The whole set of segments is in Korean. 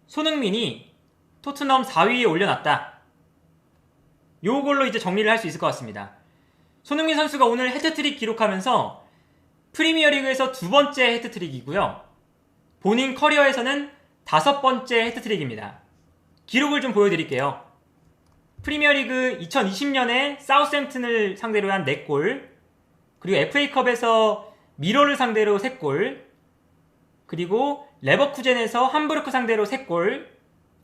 손흥민이 토트넘 4위에 올려놨다. 요걸로 이제 정리를 할 수 있을 것 같습니다. 손흥민 선수가 오늘 해트트릭 기록하면서 프리미어리그에서 두 번째 해트트릭이고요. 본인 커리어에서는 5번째 해트트릭입니다. 기록을 좀 보여드릴게요. 프리미어리그 2020년에 사우스햄튼을 상대로 한 4골, 그리고 FA컵에서 미러를 상대로 3골, 그리고 레버쿠젠에서 함부르크 상대로 3골,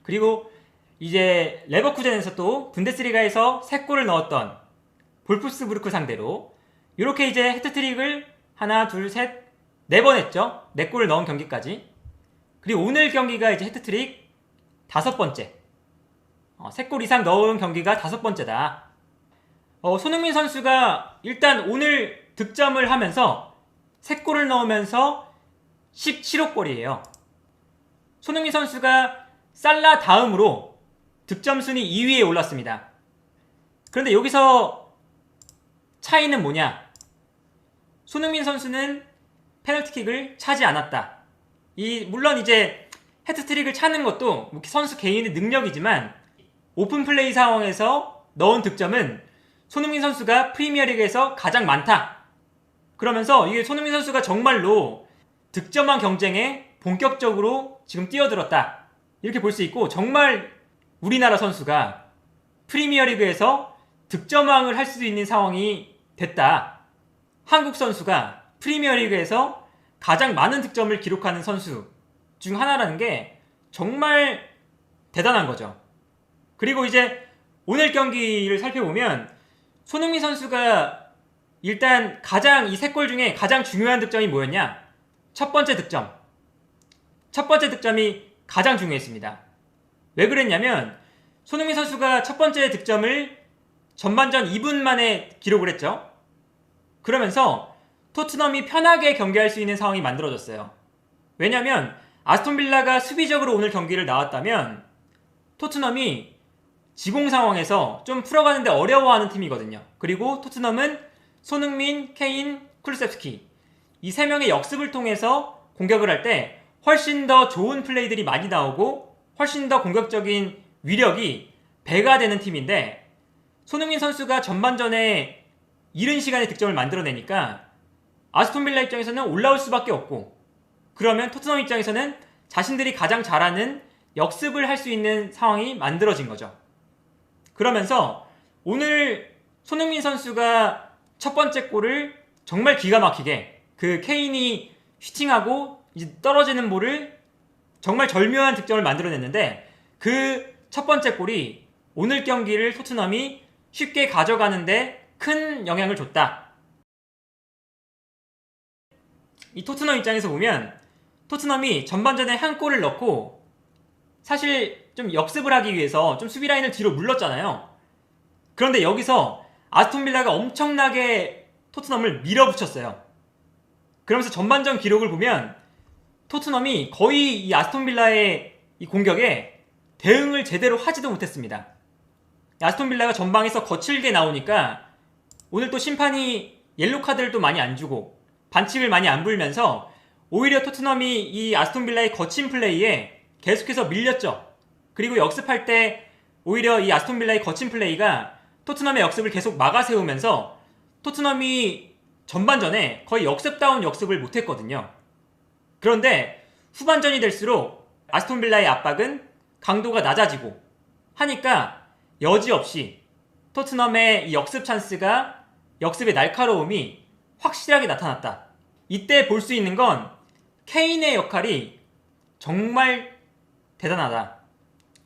그리고 이제 레버쿠젠에서 또 분데스리가에서 3골을 넣었던 볼프스부르크 상대로 이렇게 이제 해트트릭을 하나, 둘, 셋, 4번 했죠. 4골을 넣은 경기까지. 그리고 오늘 경기가 이제 해트트릭 5번째. 3골 이상 넣은 경기가 5번째다. 손흥민 선수가 일단 오늘 득점을 하면서 3골을 넣으면서 17호 골이에요. 손흥민 선수가 살라 다음으로 득점 순위 2위에 올랐습니다. 그런데 여기서 차이는 뭐냐? 손흥민 선수는 페널티킥을 차지 않았다. 물론 이제 해트트릭을 차는 것도 선수 개인의 능력이지만 오픈 플레이 상황에서 넣은 득점은 손흥민 선수가 프리미어리그에서 가장 많다. 그러면서 이게 손흥민 선수가 정말로 득점왕 경쟁에 본격적으로 지금 뛰어들었다. 이렇게 볼 수 있고 정말 우리나라 선수가 프리미어리그에서 득점왕을 할 수 있는 상황이 됐다. 한국 선수가 프리미어리그에서 가장 많은 득점을 기록하는 선수 중 하나라는 게 정말 대단한 거죠. 그리고 이제 오늘 경기를 살펴보면 손흥민 선수가 일단 가장 이 3골 중에 가장 중요한 득점이 뭐였냐? 첫 번째 득점. 첫 번째 득점이 가장 중요했습니다. 왜 그랬냐면 손흥민 선수가 첫 번째 득점을 전반전 2분 만에 기록을 했죠. 그러면서 토트넘이 편하게 경기할 수 있는 상황이 만들어졌어요. 왜냐면 아스톤빌라가 수비적으로 오늘 경기를 나왔다면 토트넘이 지공 상황에서 좀 풀어가는데 어려워하는 팀이거든요. 그리고 토트넘은 손흥민, 케인, 쿨루세프스키 이 3명의 역습을 통해서 공격을 할 때 훨씬 더 좋은 플레이들이 많이 나오고 훨씬 더 공격적인 위력이 배가 되는 팀인데 손흥민 선수가 전반전에 이른 시간에 득점을 만들어내니까 아스톤빌라 입장에서는 올라올 수밖에 없고 그러면 토트넘 입장에서는 자신들이 가장 잘하는 역습을 할 수 있는 상황이 만들어진 거죠. 그러면서 오늘 손흥민 선수가 첫 번째 골을 정말 기가 막히게 그 케인이 슈팅하고 이제 떨어지는 볼을 정말 절묘한 득점을 만들어냈는데 그 첫 번째 골이 오늘 경기를 토트넘이 쉽게 가져가는데 큰 영향을 줬다. 이 토트넘 입장에서 보면 토트넘이 전반전에 한 골을 넣고 사실 좀 역습을 하기 위해서 좀 수비 라인을 뒤로 물렀잖아요. 그런데 여기서 아스톤빌라가 엄청나게 토트넘을 밀어붙였어요. 그러면서 전반전 기록을 보면 토트넘이 거의 이 아스톤빌라의 이 공격에 대응을 제대로 하지도 못했습니다. 아스톤빌라가 전방에서 거칠게 나오니까 오늘 또 심판이 옐로 카드를 또 많이 안 주고 반칙을 많이 안 불면서 오히려 토트넘이 이 아스톤빌라의 거친 플레이에 계속해서 밀렸죠. 그리고 역습할 때 오히려 이 아스톤빌라의 거친 플레이가 토트넘의 역습을 계속 막아세우면서 토트넘이 전반전에 거의 역습다운 역습을 못했거든요. 그런데 후반전이 될수록 아스톤빌라의 압박은 강도가 낮아지고 하니까 여지없이 토트넘의 이 역습 찬스가 역습의 날카로움이 확실하게 나타났다. 이때 볼 수 있는 건 케인의 역할이 정말 대단하다.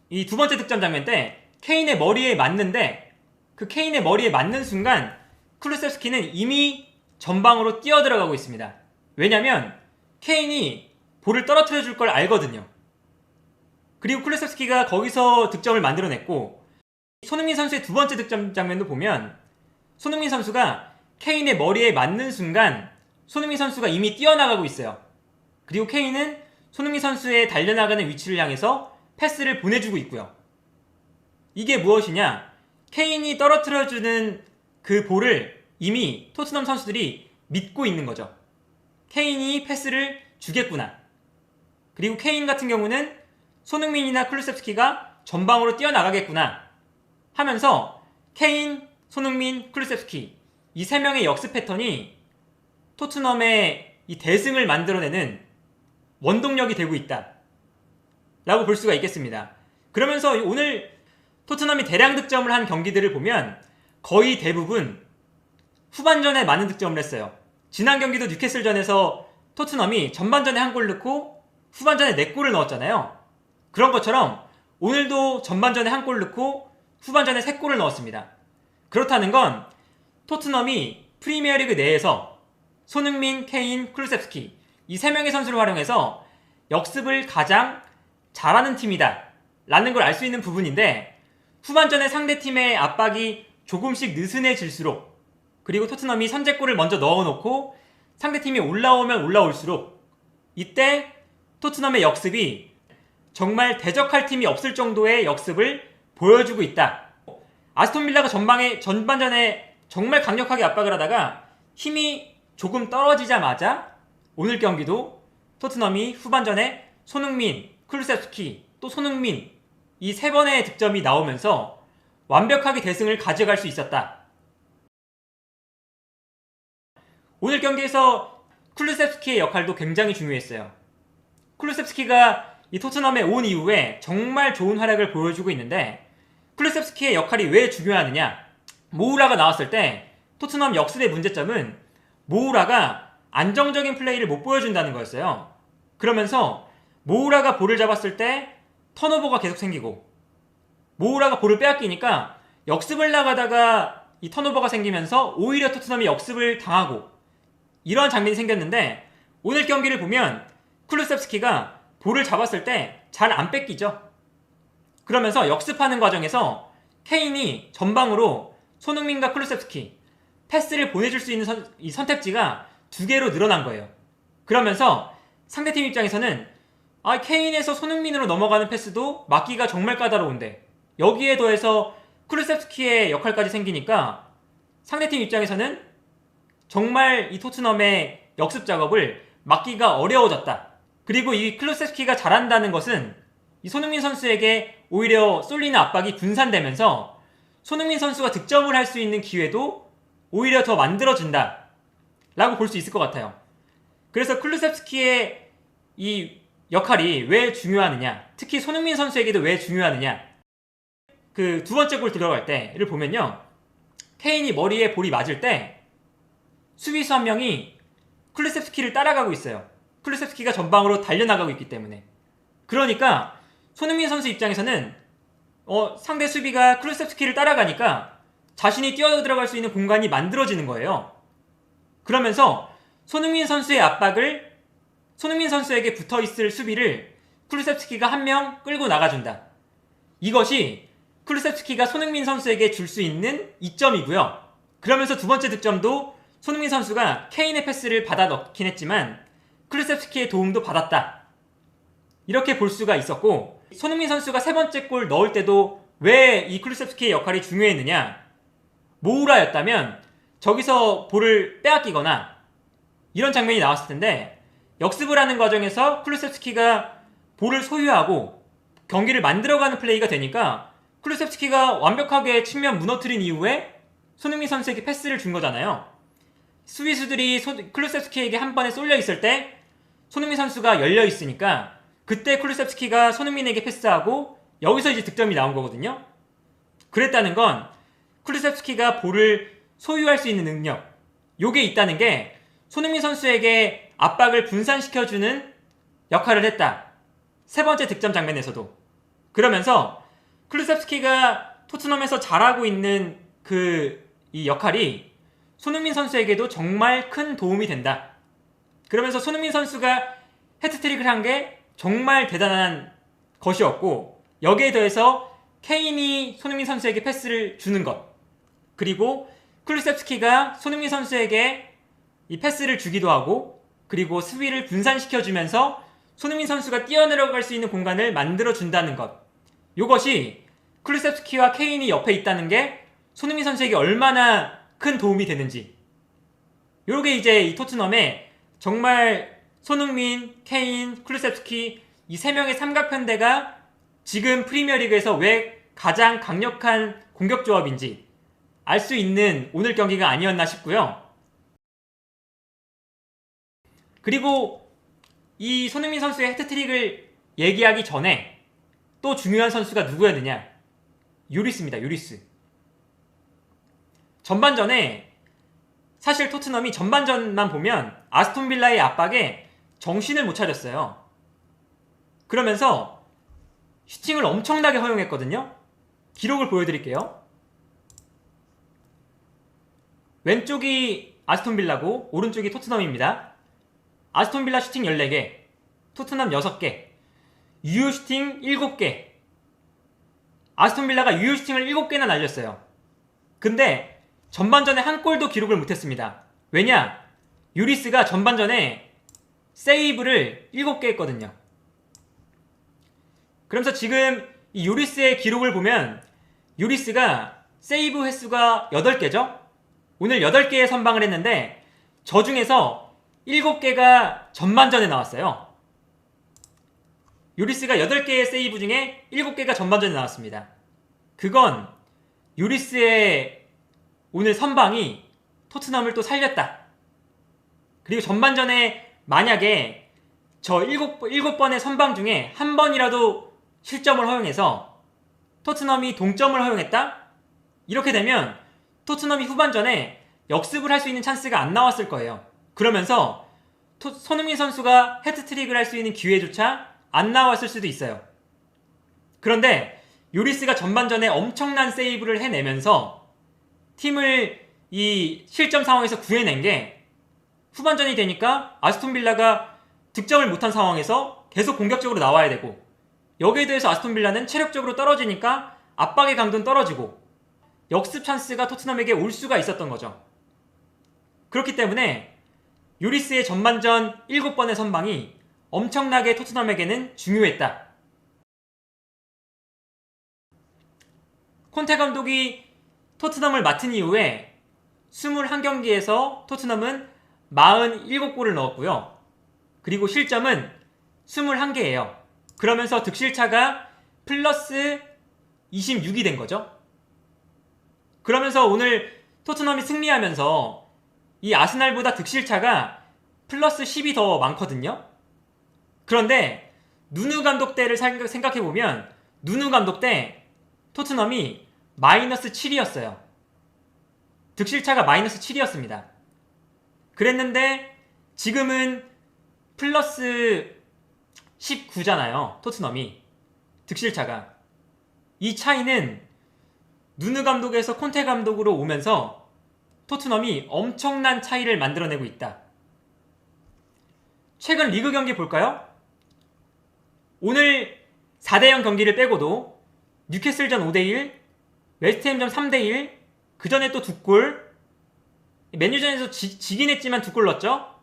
이 두 번째 득점 장면 때 케인의 머리에 맞는데 그 케인의 머리에 맞는 순간 쿨루세프스키는 이미 전방으로 뛰어들어가고 있습니다. 왜냐면 케인이 볼을 떨어뜨려 줄 걸 알거든요. 그리고 쿨루세프스키가 거기서 득점을 만들어냈고 손흥민 선수의 두 번째 득점 장면도 보면 손흥민 선수가 케인의 머리에 맞는 순간 손흥민 선수가 이미 뛰어나가고 있어요. 그리고 케인은 손흥민 선수의 달려나가는 위치를 향해서 패스를 보내주고 있고요. 이게 무엇이냐? 케인이 떨어뜨려주는 그 볼을 이미 토트넘 선수들이 믿고 있는 거죠. 케인이 패스를 주겠구나. 그리고 케인 같은 경우는 손흥민이나 쿨루셉스키가 전방으로 뛰어나가겠구나 하면서 케인, 손흥민, 쿨루셉스키 이 세 명의 역습 패턴이 토트넘의 이 대승을 만들어내는 원동력이 되고 있다 라고 볼 수가 있겠습니다. 그러면서 오늘 토트넘이 대량 득점을 한 경기들을 보면 거의 대부분 후반전에 많은 득점을 했어요. 지난 경기도 뉴캐슬전에서 토트넘이 전반전에 한 골 넣고 후반전에 4골을 넣었잖아요. 그런 것처럼 오늘도 전반전에 한 골 넣고 후반전에 3골을 넣었습니다. 그렇다는 건 토트넘이 프리미어리그 내에서 손흥민, 케인, 쿨루셉스키 이 3명의 선수를 활용해서 역습을 가장 잘하는 팀이다 라는 걸 알 수 있는 부분인데, 후반전에 상대팀의 압박이 조금씩 느슨해질수록, 그리고 토트넘이 선제골을 먼저 넣어놓고 상대팀이 올라오면 올라올수록 이때 토트넘의 역습이 정말 대적할 팀이 없을 정도의 역습을 보여주고 있다. 아스톤빌라가 전반전에 정말 강력하게 압박을 하다가 힘이 조금 떨어지자마자 오늘 경기도 토트넘이 후반전에 손흥민, 쿨루셉스키, 또 손흥민 이 3번의 득점이 나오면서 완벽하게 대승을 가져갈 수 있었다. 오늘 경기에서 쿨루셉스키의 역할도 굉장히 중요했어요. 쿨루셉스키가 이 토트넘에 온 이후에 정말 좋은 활약을 보여주고 있는데, 쿨루셉스키의 역할이 왜 중요하느냐, 모우라가 나왔을 때 토트넘 역습의 문제점은 모우라가 안정적인 플레이를 못 보여준다는 거였어요. 그러면서 모우라가 볼을 잡았을 때 턴오버가 계속 생기고, 모우라가 볼을 빼앗기니까 역습을 나가다가 이 턴오버가 생기면서 오히려 토트넘이 역습을 당하고 이런 장면이 생겼는데, 오늘 경기를 보면 쿨루셉스키가 볼을 잡았을 때 잘 안 뺏기죠. 그러면서 역습하는 과정에서 케인이 전방으로 손흥민과 쿨루셉스키 패스를 보내줄 수 있는 이 선택지가 2개로 늘어난 거예요. 그러면서 상대팀 입장에서는 케인에서 손흥민으로 넘어가는 패스도 막기가 정말 까다로운데 여기에 더해서 쿨루셉스키의 역할까지 생기니까 상대팀 입장에서는 정말 이 토트넘의 역습 작업을 막기가 어려워졌다. 그리고 이 쿨루셉스키가 잘한다는 것은 이 손흥민 선수에게 오히려 쏠리는 압박이 분산되면서 손흥민 선수가 득점을 할 수 있는 기회도 오히려 더 만들어진다 라고 볼 수 있을 것 같아요. 그래서 쿨루셉스키의 이 역할이 왜 중요하느냐, 특히 손흥민 선수에게도 왜 중요하느냐, 그 2번째 골 들어갈 때를 보면요, 케인이 머리에 볼이 맞을 때 수비수 한 명이 쿨루셉스키를 따라가고 있어요. 쿨루셉스키가 전방으로 달려나가고 있기 때문에. 그러니까 손흥민 선수 입장에서는 상대 수비가 쿨루셉스키를 따라가니까 자신이 뛰어들어갈 수 있는 공간이 만들어지는 거예요. 그러면서 손흥민 선수의 압박을, 손흥민 선수에게 붙어있을 수비를 쿨루셉스키가 한 명 끌고 나가준다. 이것이 쿨루셉스키가 손흥민 선수에게 줄 수 있는 이점이고요. 그러면서 2번째 득점도 손흥민 선수가 케인의 패스를 받아 넣긴 했지만 쿨루셉스키의 도움도 받았다. 이렇게 볼 수가 있었고, 손흥민 선수가 3번째 골 넣을 때도 왜 이 쿨루셉스키의 역할이 중요했느냐, 모우라였다면 저기서 볼을 빼앗기거나 이런 장면이 나왔을 텐데, 역습을 하는 과정에서 쿨루셉스키가 볼을 소유하고 경기를 만들어가는 플레이가 되니까 쿨루셉스키가 완벽하게 측면 무너뜨린 이후에 손흥민 선수에게 패스를 준 거잖아요. 수비수들이 쿨루셉스키에게 한 번에 쏠려 있을 때 손흥민 선수가 열려 있으니까 그때 쿨루셉스키가 손흥민에게 패스하고 여기서 이제 득점이 나온 거거든요. 그랬다는 건 쿨루셉스키가 볼을 소유할 수 있는 능력, 요게 있다는 게 손흥민 선수에게 압박을 분산시켜주는 역할을 했다. 3번째 득점 장면에서도. 그러면서 쿨루셉스키가 토트넘에서 잘하고 있는 이 역할이 손흥민 선수에게도 정말 큰 도움이 된다. 그러면서 손흥민 선수가 해트트릭을 한 게 정말 대단한 것이었고, 여기에 더해서 케인이 손흥민 선수에게 패스를 주는 것, 그리고 쿨루셉스키가 손흥민 선수에게 이 패스를 주기도 하고, 그리고 수비를 분산시켜주면서 손흥민 선수가 뛰어내려갈 수 있는 공간을 만들어준다는 것, 이것이 쿨루셉스키와 케인이 옆에 있다는 게 손흥민 선수에게 얼마나 큰 도움이 되는지, 요게 이제 이 토트넘의 정말 손흥민, 케인, 쿨루셉스키 이 3명의 삼각편대가 지금 프리미어리그에서 왜 가장 강력한 공격 조합인지 알 수 있는 오늘 경기가 아니었나 싶고요. 그리고 이 손흥민 선수의 해트트릭을 얘기하기 전에 또 중요한 선수가 누구였느냐? 유리스입니다. 유리스. 전반전에 사실 토트넘이 전반전만 보면 아스톤 빌라의 압박에 정신을 못 차렸어요. 그러면서 슈팅을 엄청나게 허용했거든요. 기록을 보여드릴게요. 왼쪽이 아스톤 빌라고 오른쪽이 토트넘입니다. 아스톤 빌라 슈팅 14개, 토트넘 6개, 유효 슈팅 7개. 아스톤 빌라가 유효 슈팅을 7개나 날렸어요. 근데 전반전에 한 골도 기록을 못했습니다. 왜냐? 유리스가 전반전에 세이브를 7개 했거든요. 그러면서 지금 이 유리스의 기록을 보면 유리스가 세이브 횟수가 8개죠? 오늘 8개의 선방을 했는데 저 중에서 7개가 전반전에 나왔어요. 유리스가 8개의 세이브 중에 7개가 전반전에 나왔습니다. 그건 유리스의 오늘 선방이 토트넘을 또 살렸다. 그리고 전반전에 만약에 저 7번의 선방 중에 한 번이라도 실점을 허용해서 토트넘이 동점을 허용했다? 이렇게 되면 토트넘이 후반전에 역습을 할 수 있는 찬스가 안 나왔을 거예요. 그러면서 손흥민 선수가 해트트릭을 할 수 있는 기회조차 안 나왔을 수도 있어요. 그런데 요리스가 전반전에 엄청난 세이브를 해내면서 팀을 이 실점 상황에서 구해낸 게 후반전이 되니까 아스톤 빌라가 득점을 못한 상황에서 계속 공격적으로 나와야 되고 여기에 대해서 아스톤 빌라는 체력적으로 떨어지니까 압박의 강도는 떨어지고 역습 찬스가 토트넘에게 올 수가 있었던 거죠. 그렇기 때문에 요리스의 전반전 7번의 선방이 엄청나게 토트넘에게는 중요했다. 콘테 감독이 토트넘을 맡은 이후에 21경기에서 토트넘은 47골을 넣었고요. 그리고 실점은 21개예요. 그러면서 득실차가 플러스 26이 된 거죠. 그러면서 오늘 토트넘이 승리하면서 이 아스날보다 득실차가 플러스 10이 더 많거든요. 그런데 누누 감독 때를 생각해보면 누누 감독 때 토트넘이 마이너스 7이었어요. 득실차가 마이너스 7이었습니다. 그랬는데 지금은 플러스 19잖아요. 토트넘이. 득실차가. 이 차이는 누누 감독에서 콘테 감독으로 오면서 토트넘이 엄청난 차이를 만들어내고 있다. 최근 리그 경기 볼까요? 오늘 4대0 경기를 빼고도 뉴캐슬전 5대1, 웨스트햄전 3대1, 그 전에 또 2골, 맨유전에서 지긴 했지만 2골 넣었죠?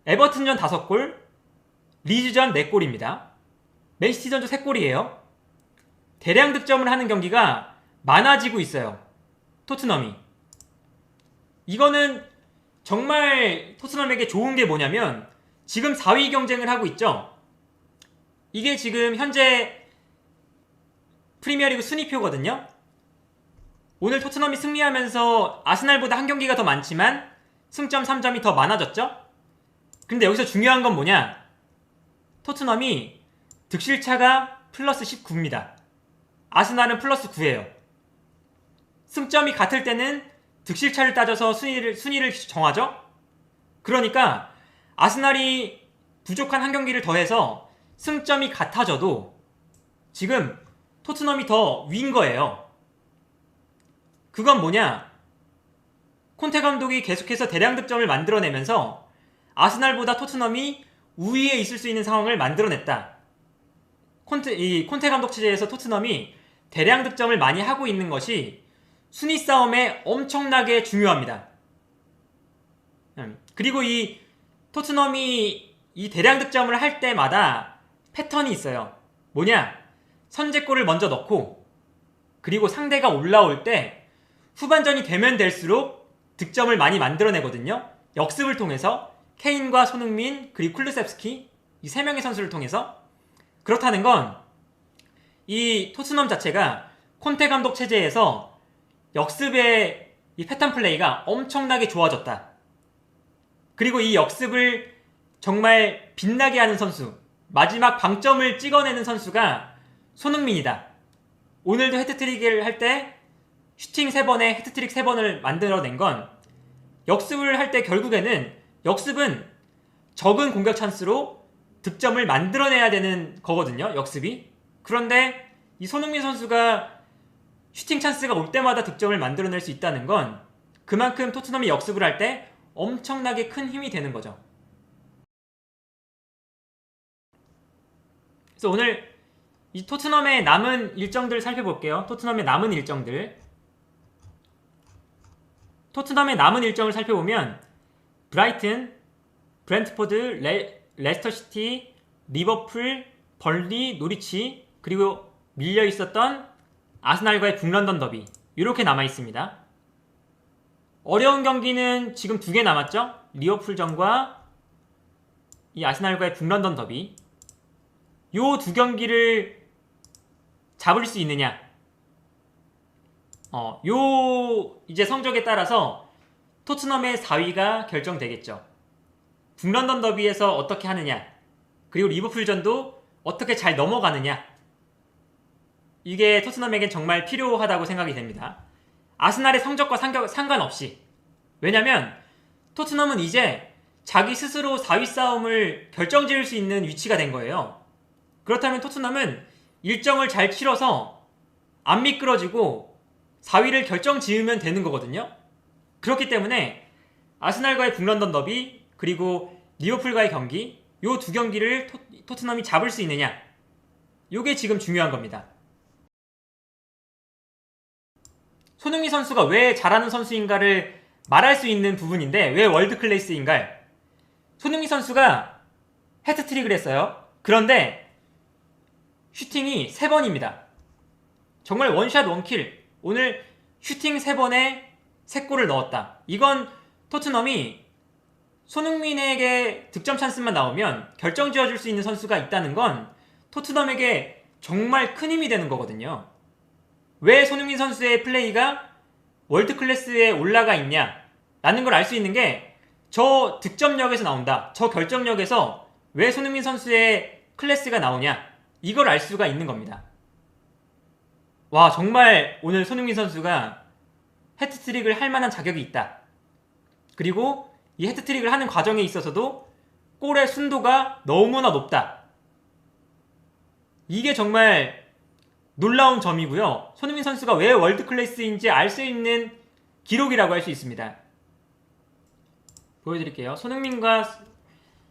에버튼전 5골, 리즈전 4골입니다. 맨시티전도 3골이에요. 대량 득점을 하는 경기가 많아지고 있어요. 토트넘이. 이거는 정말 토트넘에게 좋은 게 뭐냐면 지금 4위 경쟁을 하고 있죠. 이게 지금 현재 프리미어리그 순위표거든요. 오늘 토트넘이 승리하면서 아스날보다 한 경기가 더 많지만 승점 3점이 더 많아졌죠. 근데 여기서 중요한 건 뭐냐? 토트넘이 득실차가 플러스 19입니다. 아스날은 플러스 9예요. 승점이 같을 때는 득실차를 따져서 순위를 정하죠. 그러니까 아스날이 부족한 한 경기를 더해서 승점이 같아져도 지금 토트넘이 더 위인 거예요. 그건 뭐냐? 콘테 감독이 계속해서 대량 득점을 만들어내면서 아스날보다 토트넘이 우위에 있을 수 있는 상황을 만들어냈다. 콘테 감독 체제에서 토트넘이 대량 득점을 많이 하고 있는 것이 순위 싸움에 엄청나게 중요합니다. 그리고 이 토트넘이 이 대량 득점을 할 때마다 패턴이 있어요. 뭐냐? 선제골을 먼저 넣고 그리고 상대가 올라올 때 후반전이 되면 될수록 득점을 많이 만들어내거든요. 역습을 통해서 케인과 손흥민 그리고 쿨루셉스키 이 3명의 선수를 통해서. 그렇다는 건 이 토트넘 자체가 콘테 감독 체제에서 역습의 이 패턴 플레이가 엄청나게 좋아졌다. 그리고 이 역습을 정말 빛나게 하는 선수, 마지막 방점을 찍어내는 선수가 손흥민이다. 오늘도 해트트릭을 할 때 슈팅 3번에 해트트릭 3번을 만들어낸 건 역습을 할 때 결국에는 역습은 적은 공격 찬스로 득점을 만들어내야 되는 거거든요. 역습이. 그런데 이 손흥민 선수가 슈팅 찬스가 올 때마다 득점을 만들어낼 수 있다는 건 그만큼 토트넘이 역습을 할 때 엄청나게 큰 힘이 되는 거죠. 그래서 오늘 이 토트넘의 남은 일정들 살펴볼게요. 토트넘의 남은 일정을 살펴보면 브라이튼, 브렌트포드, 레스터시티, 리버풀, 벌리, 노리치, 그리고 밀려있었던 아스날과의 북런던 더비, 이렇게 남아있습니다. 어려운 경기는 지금 2개 남았죠? 리버풀전과 이 아스날과의 북런던 더비. 요 2경기를 잡을 수 있느냐, 요 이제 성적에 따라서 토트넘의 4위가 결정되겠죠. 북런던 더비에서 어떻게 하느냐, 그리고 리버풀전도 어떻게 잘 넘어가느냐, 이게 토트넘에겐 정말 필요하다고 생각이 됩니다. 아스날의 성적과 상관없이. 왜냐면 토트넘은 이제 자기 스스로 4위 싸움을 결정지을 수 있는 위치가 된 거예요. 그렇다면 토트넘은 일정을 잘 치러서 안 미끄러지고 4위를 결정지으면 되는 거거든요. 그렇기 때문에 아스날과의 북런던 더비, 그리고 리버풀과의 경기, 요 2경기를 토트넘이 잡을 수 있느냐, 요게 지금 중요한 겁니다. 손흥민 선수가 왜 잘하는 선수인가를 말할 수 있는 부분인데, 왜 월드클래스인가? 손흥민 선수가 해트트릭을 했어요. 그런데 슈팅이 3번입니다. 정말 원샷 원킬. 오늘 슈팅 3번에 3골을 넣었다. 이건 토트넘이 손흥민에게 득점 찬스만 나오면 결정 지어줄 수 있는 선수가 있다는 건 토트넘에게 정말 큰 힘이 되는 거거든요. 왜 손흥민 선수의 플레이가 월드클래스에 올라가 있냐 라는 걸 알 수 있는 게 저 득점력에서 나온다, 저 결정력에서 왜 손흥민 선수의 클래스가 나오냐, 이걸 알 수가 있는 겁니다. 와, 정말 오늘 손흥민 선수가 해트트릭을 할 만한 자격이 있다. 그리고 이 해트트릭을 하는 과정에 있어서도 골의 순도가 너무나 높다. 이게 정말 놀라운 점이고요. 손흥민 선수가 왜 월드클래스인지 알 수 있는 기록이라고 할 수 있습니다. 보여드릴게요. 손흥민과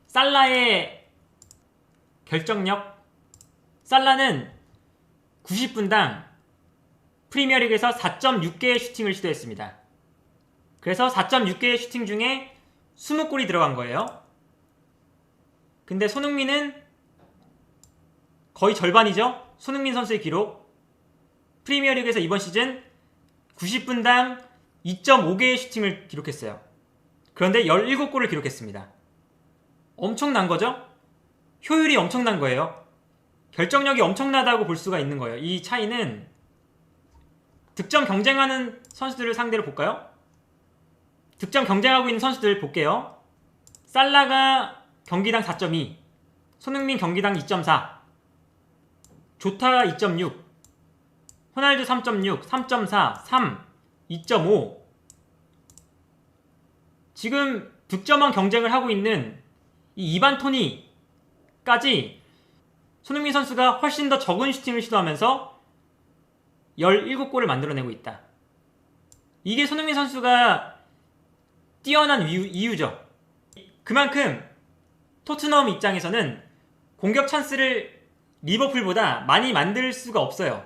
살라의 결정력. 살라는 90분당 프리미어리그에서 4.6개의 슈팅을 시도했습니다. 그래서 4.6개의 슈팅 중에 20골이 들어간 거예요. 근데 손흥민은 거의 절반이죠. 손흥민 선수의 기록. 프리미어리그에서 이번 시즌 90분당 2.5개의 슈팅을 기록했어요. 그런데 17골을 기록했습니다. 엄청난 거죠? 효율이 엄청난 거예요. 결정력이 엄청나다고 볼 수가 있는 거예요. 이 차이는 득점 경쟁하는 선수들을 상대로 볼까요? 득점 경쟁하고 있는 선수들 볼게요. 살라가 경기당 4.2, 손흥민 경기당 2.4, 조타 2.6, 호날두 3.6, 3.4, 3, 2.5. 지금 득점왕 경쟁을 하고 있는 이 이반 토니까지 손흥민 선수가 훨씬 더 적은 슈팅을 시도하면서 17골을 만들어내고 있다. 이게 손흥민 선수가 뛰어난 이유죠. 그만큼 토트넘 입장에서는 공격 찬스를 리버풀보다 많이 만들 수가 없어요.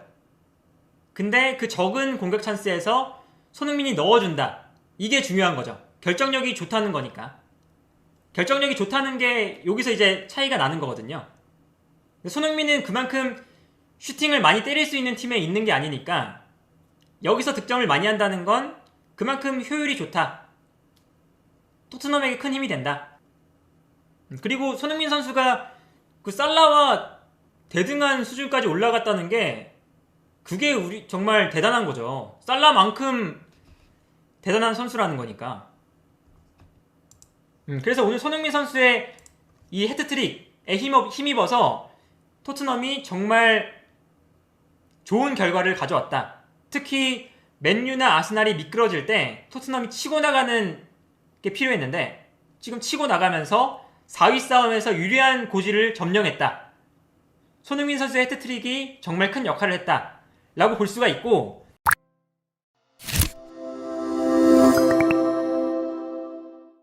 근데 그 적은 공격 찬스에서 손흥민이 넣어준다. 이게 중요한 거죠. 결정력이 좋다는 거니까. 결정력이 좋다는 게 여기서 이제 차이가 나는 거거든요. 손흥민은 그만큼 슈팅을 많이 때릴 수 있는 팀에 있는 게 아니니까 여기서 득점을 많이 한다는 건 그만큼 효율이 좋다. 토트넘에게 큰 힘이 된다. 그리고 손흥민 선수가 그 살라와 대등한 수준까지 올라갔다는 게 그게 우리 정말 대단한 거죠. 살라만큼 대단한 선수라는 거니까. 그래서 오늘 손흥민 선수의 이 헤트트릭에 힘입어서 토트넘이 정말 좋은 결과를 가져왔다. 특히 맨유나 아스날이 미끄러질 때 토트넘이 치고 나가는 게 필요했는데 지금 치고 나가면서 4위 싸움에서 유리한 고지를 점령했다. 손흥민 선수의 헤트트릭이 정말 큰 역할을 했다 라고 볼 수가 있고,